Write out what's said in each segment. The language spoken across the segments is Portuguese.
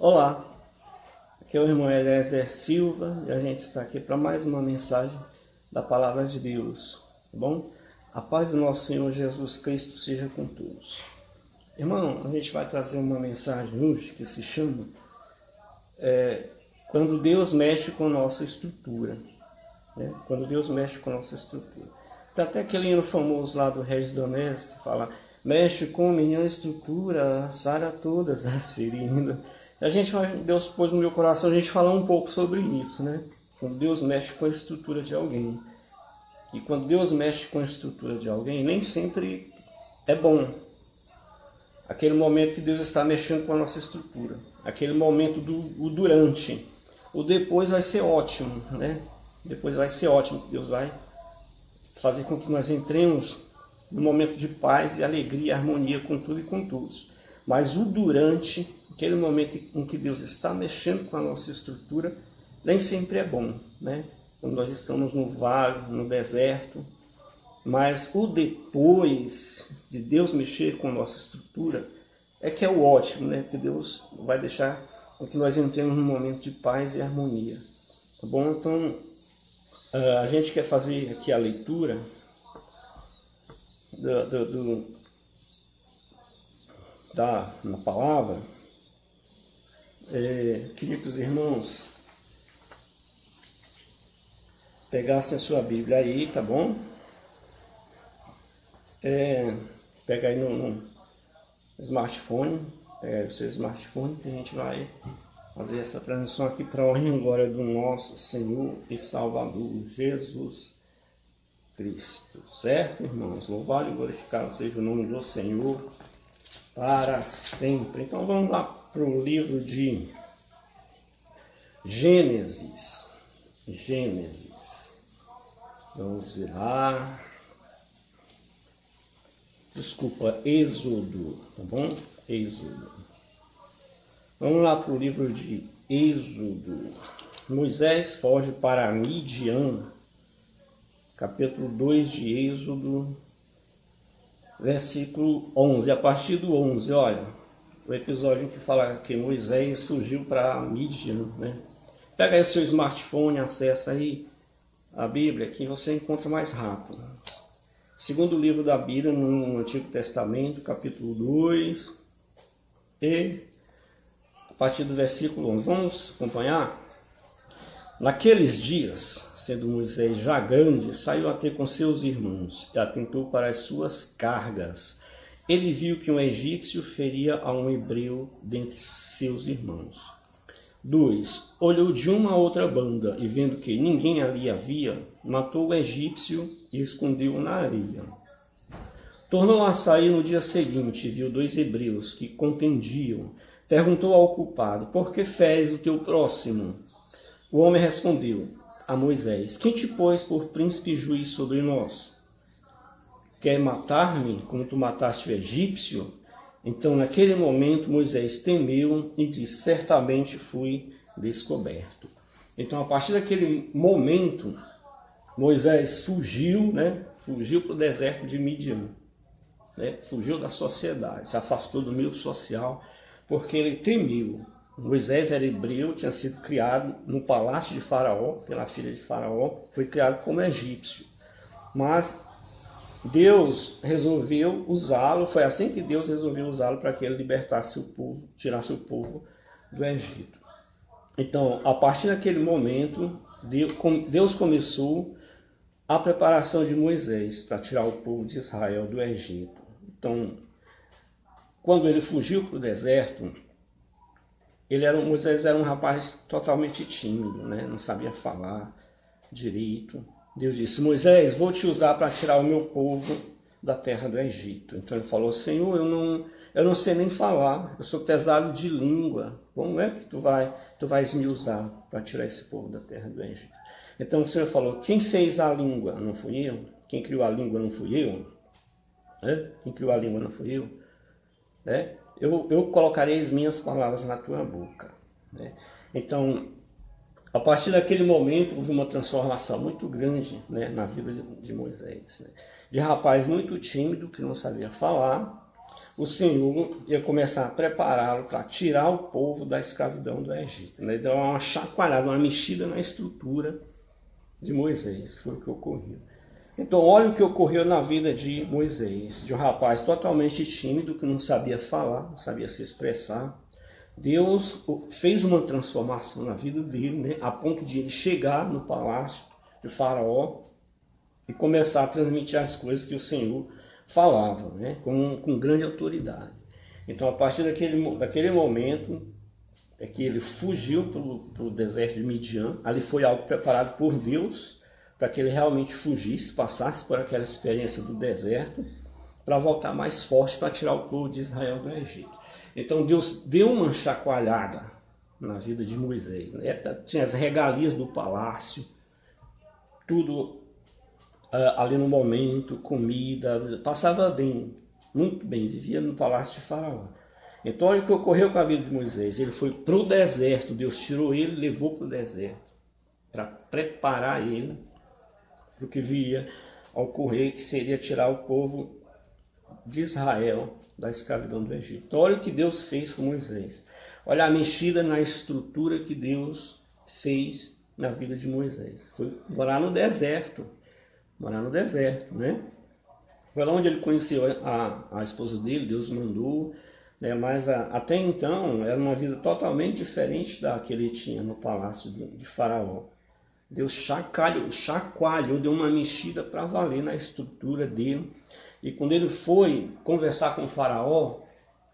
Olá, aqui é o irmão Eliezer Silva e a gente está aqui para mais uma mensagem da Palavra de Deus, tá bom? A paz do nosso Senhor Jesus Cristo seja com todos. Irmão, a gente vai trazer uma mensagem hoje que se chama Quando Deus mexe com nossa estrutura, né? Quando Deus mexe com nossa estrutura. Tem até aquele hino famoso lá do Regis Danés que fala: mexe com minha estrutura, sara todas as feridas. Deus pôs no meu coração a gente falar um pouco sobre isso, né? Quando Deus mexe com a estrutura de alguém. E quando Deus mexe com a estrutura de alguém, nem sempre é bom. Aquele momento que Deus está mexendo com a nossa estrutura. Aquele momento do durante. O depois vai ser ótimo, né? Depois vai ser ótimo, que Deus vai fazer com que nós entremos no momento de paz e alegria e harmonia com tudo e com todos. Mas o durante, aquele momento em que Deus está mexendo com a nossa estrutura, nem sempre é bom, né? Quando nós estamos no vale, no deserto. Mas o depois de Deus mexer com a nossa estrutura é que é o ótimo, né? Porque Deus vai deixar que nós entremos num momento de paz e harmonia. Tá bom? Então, a gente quer fazer aqui a leitura na palavra. Queria que os irmãos pegassem a sua Bíblia aí, tá bom? Pega aí no smartphone, o seu smartphone, que a gente vai fazer essa transição aqui para a honra e glória do nosso Senhor e Salvador Jesus Cristo, certo, irmãos? Louvado e glorificado seja o nome do Senhor para sempre. Então vamos lá para o livro de Gênesis. Vamos ver lá. Desculpa, Êxodo, tá bom? Êxodo. Vamos lá para o livro de Êxodo. Moisés foge para Midian, capítulo 2 de Êxodo, versículo 11. A partir do 11, olha, o episódio que fala que Moisés fugiu para Midian, né? Pega aí o seu smartphone, acessa aí a Bíblia, que você encontra mais rápido. Segundo livro da Bíblia, no Antigo Testamento, capítulo 2, e a partir do versículo 11. Vamos acompanhar? Naqueles dias, sendo Moisés já grande, saiu a ter com seus irmãos e atentou para as suas cargas. Ele viu que um egípcio feria a um hebreu dentre seus irmãos. 2. Olhou de uma a outra banda e, vendo que ninguém ali havia, matou o egípcio e escondeu-o na areia. Tornou a sair no dia seguinte e viu 2 hebreus que contendiam. Perguntou ao culpado: por que feres o teu próximo? O homem respondeu a Moisés: quem te pôs por príncipe e juiz sobre nós? Quer matar-me como tu mataste o egípcio? Então, naquele momento, Moisés temeu e disse: certamente fui descoberto. Então, a partir daquele momento, Moisés fugiu, né? Fugiu para o deserto de Midian, né? Fugiu da sociedade, se afastou do meio social, porque ele temeu. Moisés era hebreu, tinha sido criado no palácio de Faraó, pela filha de Faraó, foi criado como egípcio. Mas Deus resolveu usá-lo, foi assim que Deus resolveu usá-lo para que ele libertasse o povo, tirasse o povo do Egito. Então, a partir daquele momento, Deus começou a preparação de Moisés para tirar o povo de Israel do Egito. Então, quando ele fugiu para o deserto, Moisés era um rapaz totalmente tímido, né? Não sabia falar direito. Deus disse: Moisés, vou te usar para tirar o meu povo da terra do Egito. Então ele falou: Senhor, eu não sei nem falar, eu sou pesado de língua. Como é que tu vais me usar para tirar esse povo da terra do Egito? Então o Senhor falou: quem fez a língua não fui eu? Quem criou a língua não fui eu? Quem criou a língua não fui eu? Eu colocarei as minhas palavras na tua boca. Então, a partir daquele momento, houve uma transformação muito grande, né, na vida de Moisés. Né? De rapaz muito tímido, que não sabia falar, o Senhor ia começar a prepará-lo para tirar o povo da escravidão do Egito. Né? Deu uma chacoalhada, uma mexida na estrutura de Moisés, que foi o que ocorreu. Então, olha o que ocorreu na vida de Moisés, de um rapaz totalmente tímido, que não sabia falar, não sabia se expressar. Deus fez uma transformação na vida dele, né? A ponto de ele chegar no palácio de Faraó e começar a transmitir as coisas que o Senhor falava, né? com grande autoridade. Então, a partir daquele momento, é que ele fugiu para o deserto de Midian. Ali foi algo preparado por Deus, para que ele realmente fugisse, passasse por aquela experiência do deserto, para voltar mais forte, para tirar o povo de Israel do Egito. Então Deus deu uma chacoalhada na vida de Moisés. Né? Tinha as regalias do palácio, tudo ali no momento, comida, passava bem, muito bem, vivia no palácio de Faraó. Então olha o que ocorreu com a vida de Moisés. Ele foi para o deserto, Deus tirou ele, levou para o deserto, para preparar ele para o que viria a ocorrer, que seria tirar o povo de Israel da escravidão do Egito. Então, olha o que Deus fez com Moisés. Olha a mexida na estrutura que Deus fez na vida de Moisés. Foi morar no deserto, né? Foi lá onde ele conheceu a esposa dele, Deus mandou, né? Mas até então era uma vida totalmente diferente da que ele tinha no palácio de Faraó. Deus chacoalhou, deu uma mexida para valer na estrutura dele. E quando ele foi conversar com o Faraó,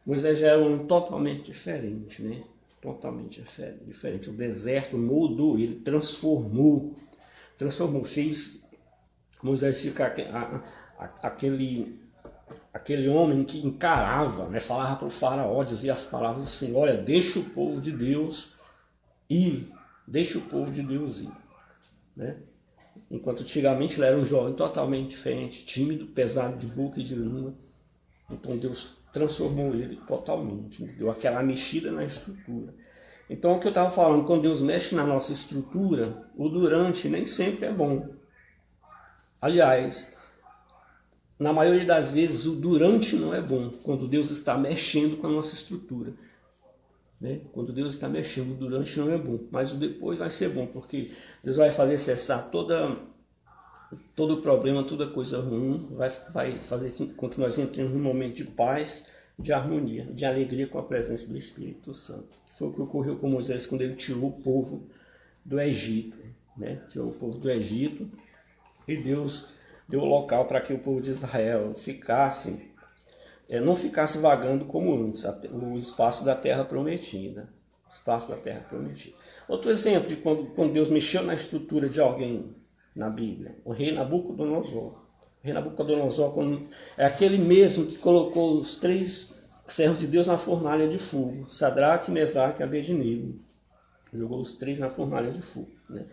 Moisés já era um totalmente diferente, né? Totalmente diferente. O deserto mudou, ele transformou, fez Moisés ficar aquele homem que encarava, né? Falava para o Faraó, dizia as palavras do Senhor: olha, deixa o povo de Deus ir, deixa o povo de Deus ir. Né? Enquanto antigamente ele era um jovem totalmente diferente, tímido, pesado de boca e de língua. Então Deus transformou ele totalmente, deu aquela mexida na estrutura. Então o que eu estava falando, quando Deus mexe na nossa estrutura, o durante nem sempre é bom. Aliás, na maioria das vezes o durante não é bom, quando Deus está mexendo com a nossa estrutura. Né? Quando Deus está mexendo, o durante não é bom, mas o depois vai ser bom, porque Deus vai fazer cessar todo o problema, toda coisa ruim, vai fazer com que nós entremos num momento de paz, de harmonia, de alegria com a presença do Espírito Santo. Foi o que ocorreu com Moisés quando ele tirou o povo do Egito. Né? Tirou o povo do Egito e Deus deu o local para que o povo de Israel não ficasse vagando como antes, o espaço da terra prometida. Outro exemplo de quando Deus mexeu na estrutura de alguém na Bíblia, o rei Nabucodonosor. O rei Nabucodonosor é aquele mesmo que colocou os 3 servos de Deus na fornalha de fogo, Sadraque, Mesaque e Abednego. Jogou os 3 na fornalha de fogo. Né?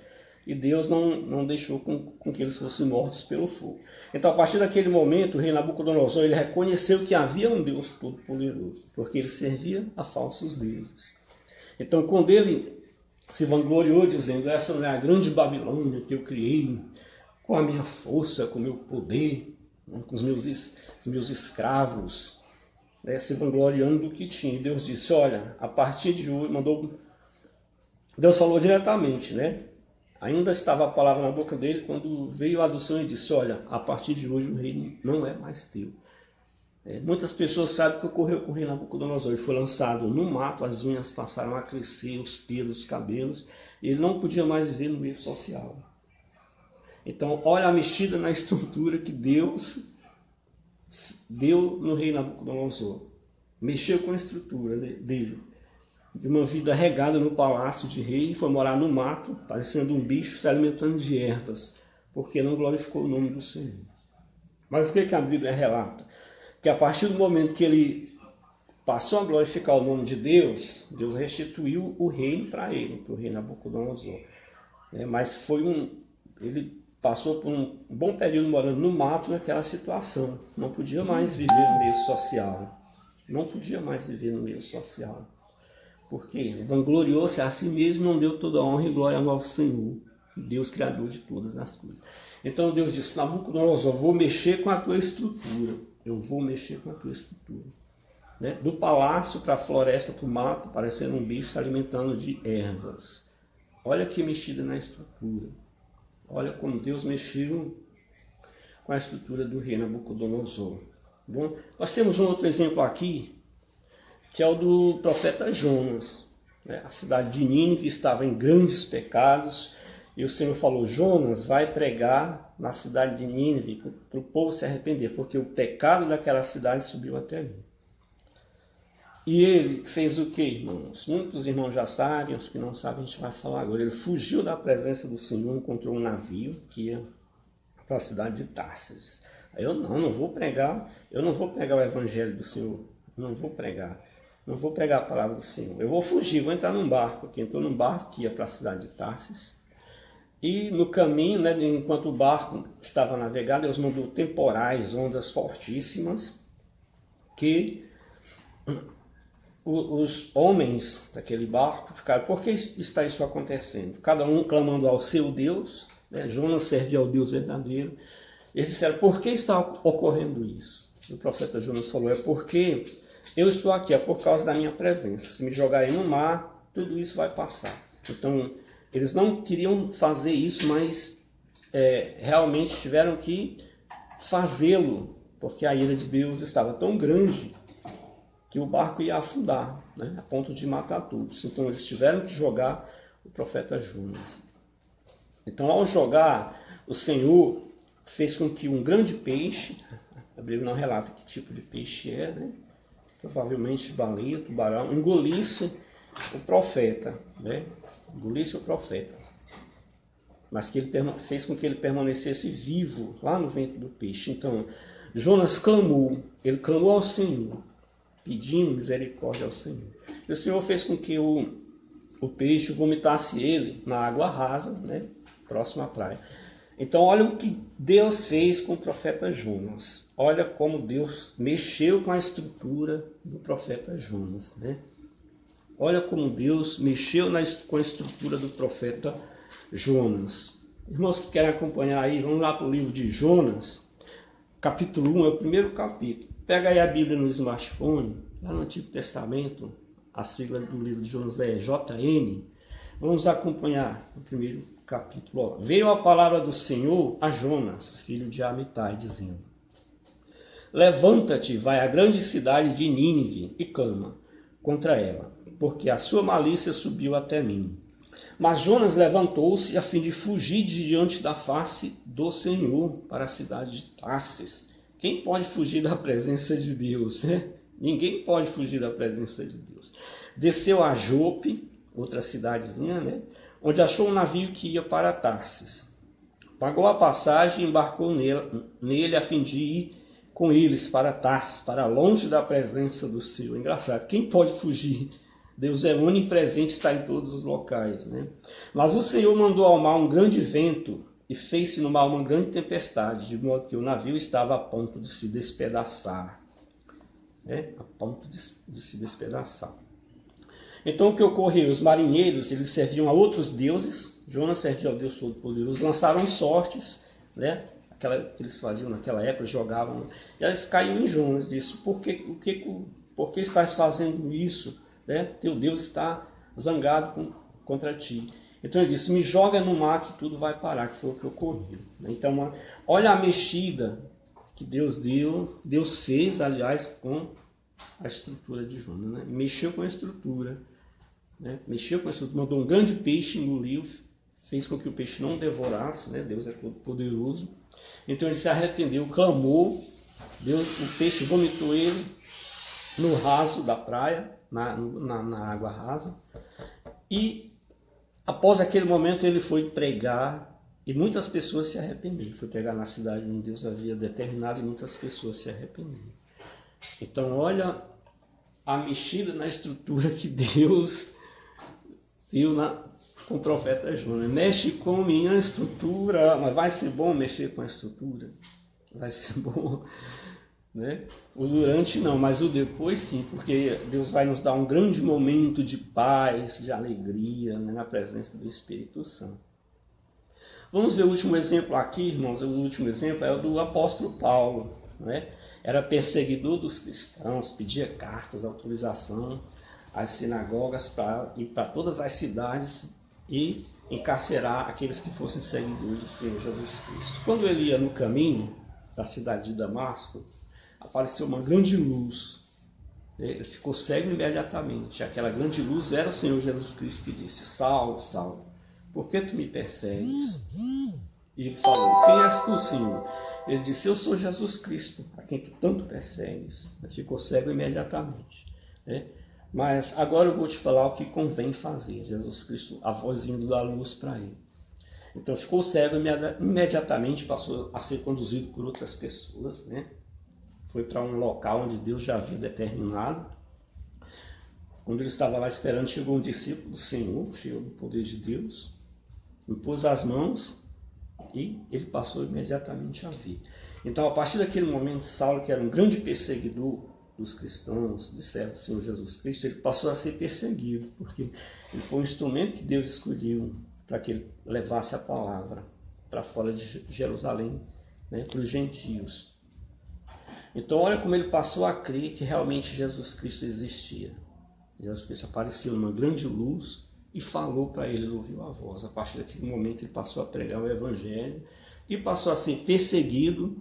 E Deus não deixou com que eles fossem mortos pelo fogo. Então, a partir daquele momento, o rei Nabucodonosor ele reconheceu que havia um Deus todo-poderoso, porque ele servia a falsos deuses. Então, quando ele se vangloriou dizendo: essa não é a grande Babilônia que eu criei com a minha força, com o meu poder, né, com os meus escravos, né, se vangloriando do que tinha. E Deus disse: olha, a partir de hoje, Deus falou diretamente, né? Ainda estava a palavra na boca dele quando veio a do Senhor e disse: olha, a partir de hoje o reino não é mais teu. Muitas pessoas sabem o que ocorreu com o rei Nabucodonosor. Ele foi lançado no mato, as unhas passaram a crescer, os pelos, os cabelos, e ele não podia mais viver no meio social. Então, olha a mexida na estrutura que Deus deu no rei Nabucodonosor. Mexeu com a estrutura dele. De uma vida regada no palácio de rei, foi morar no mato, parecendo um bicho, se alimentando de ervas, porque não glorificou o nome do Senhor. Mas o que a Bíblia relata? Que a partir do momento que ele passou a glorificar o nome de Deus, Deus restituiu o reino para ele, para o rei Nabucodonosor. Mas ele passou por um bom período morando no mato naquela situação. Não podia mais viver no meio social. Porque vangloriou-se a si mesmo, não deu toda a honra e glória ao nosso Senhor, Deus criador de todas as coisas. Então Deus disse: Nabucodonosor, vou mexer com a tua estrutura. Eu vou mexer com a tua estrutura. Né? Do palácio para a floresta, para o mato, parecendo um bicho se alimentando de ervas. Olha que mexida na estrutura. Olha como Deus mexeu com a estrutura do rei Nabucodonosor. Bom, nós temos um outro exemplo aqui, que é o do profeta Jonas. A cidade de Nínive estava em grandes pecados, e o Senhor falou: Jonas, vai pregar na cidade de Nínive para o povo se arrepender, porque o pecado daquela cidade subiu até mim. E ele fez o que, irmãos? Muitos irmãos já sabem, os que não sabem a gente vai falar agora. Ele fugiu da presença do Senhor, encontrou um navio que ia para a cidade de Tarsis. Eu não vou pregar o evangelho do Senhor, não vou pregar a palavra do Senhor. Eu vou fugir, vou entrar num barco aqui. Entrou num barco que ia para a cidade de Tarsis. E no caminho, né, enquanto o barco estava navegando, Deus mandou temporais, ondas fortíssimas, que os homens daquele barco ficaram: por que está isso acontecendo? Cada um clamando ao seu Deus, né? Jonas servia ao Deus verdadeiro. Eles disseram: por que está ocorrendo isso? O profeta Jonas falou: é porque eu estou aqui, é por causa da minha presença. Se me jogarem no mar, tudo isso vai passar. Então, eles não queriam fazer isso, mas realmente tiveram que fazê-lo, porque a ira de Deus estava tão grande que o barco ia afundar, né, a ponto de matar todos. Então eles tiveram que jogar o profeta Jonas. Então, ao jogar, o Senhor fez com que um grande peixe, a Bíblia não relata que tipo de peixe é, né, provavelmente baleia, tubarão, engolisse o profeta, né, mas que ele fez com que ele permanecesse vivo lá no ventre do peixe. Então, Jonas clamou ao Senhor, pedindo misericórdia ao Senhor. E o Senhor fez com que o peixe vomitasse ele na água rasa, né, próximo à praia. Então, olha o que Deus fez com o profeta Jonas. Olha como Deus mexeu com a estrutura do profeta Jonas, né? Olha como Deus mexeu com a estrutura do profeta Jonas. Irmãos que querem acompanhar aí, vamos lá para o livro de Jonas, capítulo 1, é o primeiro capítulo. Pega aí a Bíblia no smartphone, lá no Antigo Testamento, a sigla do livro de Jonas é JN. Vamos acompanhar o primeiro capítulo. Veio a palavra do Senhor a Jonas, filho de Amitai, dizendo: levanta-te, vai à grande cidade de Nínive e clama contra ela, porque a sua malícia subiu até mim. Mas Jonas levantou-se a fim de fugir de diante da face do Senhor para a cidade de Tarsis. Quem pode fugir da presença de Deus, né? Ninguém pode fugir da presença de Deus. Desceu a Jope, outra cidadezinha, né, onde achou um navio que ia para Tarsis. Pagou a passagem e embarcou nele a fim de ir com eles para Tarsis, para longe da presença do Senhor. Engraçado, quem pode fugir? Deus é onipresente, está em todos os locais, né? Mas o Senhor mandou ao mar um grande vento e fez-se no mar uma grande tempestade, de modo que o navio estava a ponto de se despedaçar. Né? A ponto de se despedaçar. Então o que ocorreu? Os marinheiros, eles serviam a outros deuses. Jonas servia ao Deus Todo-Poderoso. Lançaram sortes, né? Aquela que eles faziam naquela época, jogavam. E eles caíram em Jonas. Disse: por que estás fazendo isso? Né? Teu Deus está zangado contra ti. Então ele disse: me joga no mar que tudo vai parar, que foi o que ocorreu. Então, olha a mexida que Deus deu, Deus fez, aliás, com a estrutura de Jonas, né? Mexeu com a estrutura, né? Mandou um grande peixe, engoliu, fez com que o peixe não devorasse, né? Deus é todo poderoso. Então ele se arrependeu, clamou, o peixe vomitou ele no raso da praia, na água rasa, e após aquele momento ele foi pregar, e muitas pessoas se arrependeram. Foi pregar na cidade onde Deus havia determinado, e muitas pessoas se arrependeram. Então, olha a mexida na estrutura que Deus deu com o profeta Jonas. Mexe com minha estrutura, mas vai ser bom mexer com a estrutura? Vai ser bom, né? O durante não, mas o depois sim, porque Deus vai nos dar um grande momento de paz, de alegria, né, na presença do Espírito Santo. Vamos ver o último exemplo aqui, irmãos. O último exemplo é o do apóstolo Paulo. não é? Era perseguidor dos cristãos, pedia cartas, autorização às sinagogas para ir para todas as cidades e encarcerar aqueles que fossem seguidores do Senhor Jesus Cristo. Quando ele ia no caminho da cidade de Damasco, apareceu uma grande luz. Ele ficou cego imediatamente. Aquela grande luz era o Senhor Jesus Cristo que disse: Saulo, Saulo, por que tu me persegues? E ele falou: quem és tu, Senhor? Ele disse: eu sou Jesus Cristo, a quem tu tanto persegues. Ele ficou cego imediatamente, né? Mas agora eu vou te falar o que convém fazer. Jesus Cristo, a voz vindo da luz para ele. Então ficou cego imediatamente, passou a ser conduzido por outras pessoas, né? Foi para um local onde Deus já havia determinado. Quando ele estava lá esperando, chegou um discípulo do Senhor, cheio do poder de Deus, impôs as mãos e ele passou imediatamente a ver. Então, a partir daquele momento, Saulo, que era um grande perseguidor dos cristãos, dos servos do Senhor Jesus Cristo, ele passou a ser perseguido, porque ele foi um instrumento que Deus escolheu para que ele levasse a palavra para fora de Jerusalém, né, para os gentios. Então, olha como ele passou a crer que realmente Jesus Cristo existia. Jesus Cristo apareceu numa grande luz e falou para ele, ele ouviu a voz. A partir daquele momento, ele passou a pregar o Evangelho e passou a ser perseguido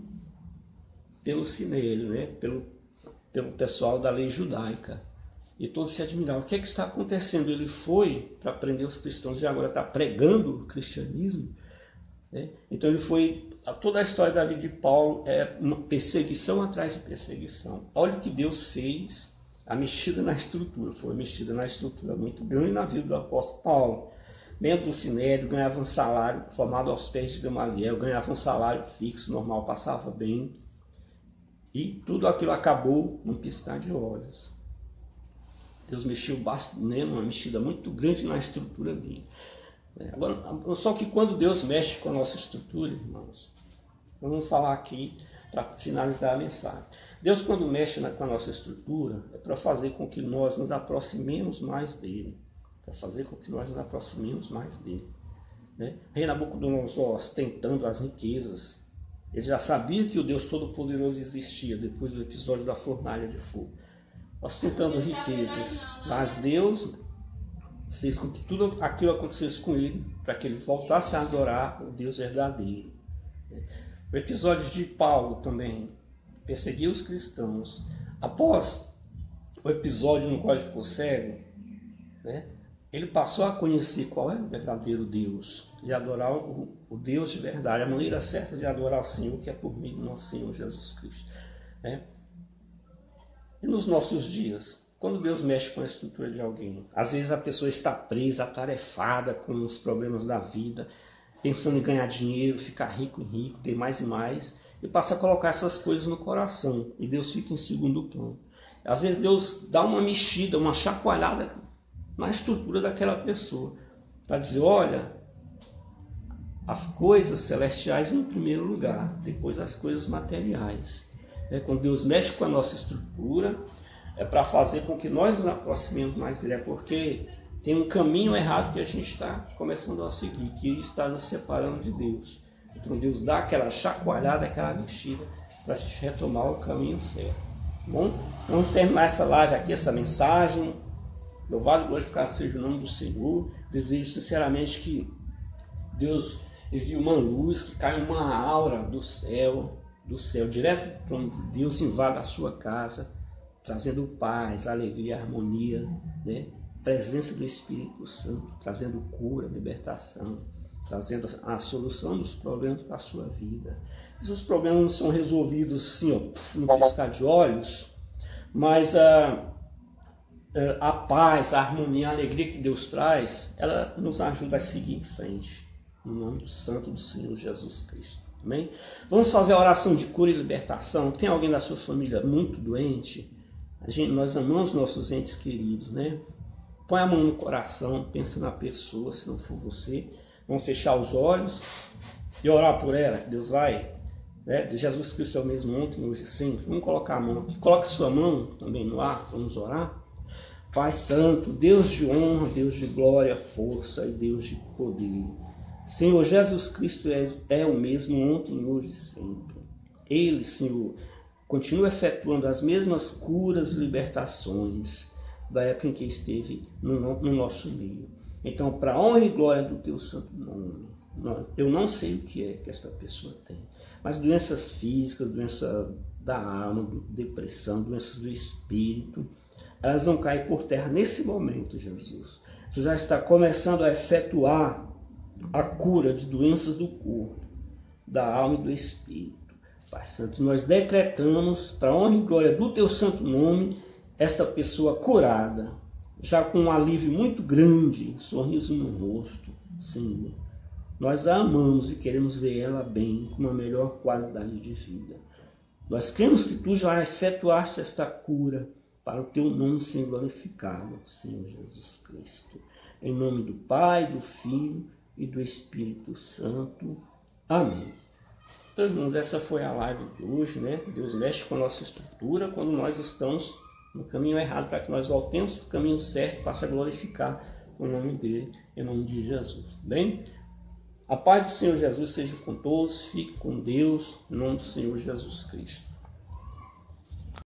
pelo Sinédrio, né? pelo pessoal da lei judaica. E todos se admiravam. O que é que está acontecendo? Ele foi para prender os cristãos e agora está pregando o cristianismo, né? Então ele foi... Toda a história da vida de Paulo é uma perseguição atrás de perseguição. Olha o que Deus fez, a mexida na estrutura. Foi mexida na estrutura muito grande na vida do apóstolo Paulo. Membro do Sinédrio, ganhava um salário, formado aos pés de Gamaliel, ganhava um salário fixo, normal, passava bem. E tudo aquilo acabou num piscar de olhos. Deus mexeu bastante, né, uma mexida muito grande na estrutura dele. Agora, só que quando Deus mexe com a nossa estrutura, irmãos, vamos falar aqui para finalizar a mensagem. Deus, quando mexe com a nossa estrutura, é para fazer com que nós nos aproximemos mais dele. Para fazer com que nós nos aproximemos mais dele, né? Rei Nabucodonosor, ostentando as riquezas, ele já sabia que o Deus Todo-Poderoso existia depois do episódio da fornalha de fogo. Ostentando riquezas, mas Deus fez com que tudo aquilo acontecesse com ele, para que ele voltasse a adorar o Deus verdadeiro. O episódio de Paulo também perseguiu os cristãos. Após o episódio no qual ele ficou cego, né, ele passou a conhecer qual é o verdadeiro Deus e adorar o Deus de verdade, a maneira certa de adorar o Senhor, que é por meio do nosso Senhor Jesus Cristo, né? E nos nossos dias, quando Deus mexe com a estrutura de alguém, às vezes a pessoa está presa, atarefada com os problemas da vida, pensando em ganhar dinheiro, ficar rico, ter mais e mais, e passa a colocar essas coisas no coração, e Deus fica em segundo plano. Às vezes Deus dá uma mexida, uma chacoalhada na estrutura daquela pessoa, para dizer: olha, as coisas celestiais em primeiro lugar, depois as coisas materiais. Quando Deus mexe com a nossa estrutura, é para fazer com que nós nos aproximemos mais dele, é porque tem um caminho errado que a gente está começando a seguir, que está nos separando de Deus. Então Deus dá aquela chacoalhada, aquela mexida, para a gente retomar o caminho certo. Bom, vamos terminar essa live aqui, essa mensagem. Louvado e glorificado seja o nome do Senhor. Desejo sinceramente que Deus envie uma luz, que caia uma aura do céu, direto do trono de Deus, invada a sua casa, trazendo paz, alegria, harmonia, né? Presença do Espírito Santo, trazendo cura, libertação, trazendo a solução dos problemas para a sua vida. Esses problemas não são resolvidos assim, no piscar de olhos, mas a paz, a harmonia, a alegria que Deus traz, ela nos ajuda a seguir em frente, no nome do Santo do Senhor Jesus Cristo. Amém? Vamos fazer a oração de cura e libertação. Tem alguém da sua família muito doente? Nós amamos nossos entes queridos, né? Põe a mão no coração, pensa na pessoa, se não for você. Vamos fechar os olhos e orar por ela. Deus vai, né? Jesus Cristo é o mesmo ontem, hoje e sempre. Vamos colocar a mão aqui. Coloque sua mão também no ar, vamos orar. Pai Santo, Deus de honra, Deus de glória, força e Deus de poder. Senhor, Jesus Cristo é o mesmo ontem, hoje e sempre. Ele, Senhor, continua efetuando as mesmas curas e libertações da época em que esteve no nosso meio. Então, para a honra e glória do teu santo nome, eu não sei o que é que esta pessoa tem, mas doenças físicas, doença da alma, depressão, doenças do espírito, elas vão cair por terra nesse momento, Jesus. Tu já está começando a efetuar a cura de doenças do corpo, da alma e do espírito. Pai Santo, nós decretamos, para a honra e glória do teu santo nome, esta pessoa curada, já com um alívio muito grande, sorriso no rosto, Senhor. Nós a amamos e queremos ver ela bem, com uma melhor qualidade de vida. Nós cremos que tu já efetuaste esta cura para o teu nome ser glorificado, Senhor Jesus Cristo. Em nome do Pai, do Filho e do Espírito Santo. Amém. Então, irmãos, essa foi a live de hoje, né? Deus mexe com a nossa estrutura quando nós estamos no caminho errado, para que nós voltemos para o caminho certo, passe a glorificar o nome dele, em nome de Jesus. Bem? A paz do Senhor Jesus seja com todos, fique com Deus, em nome do Senhor Jesus Cristo.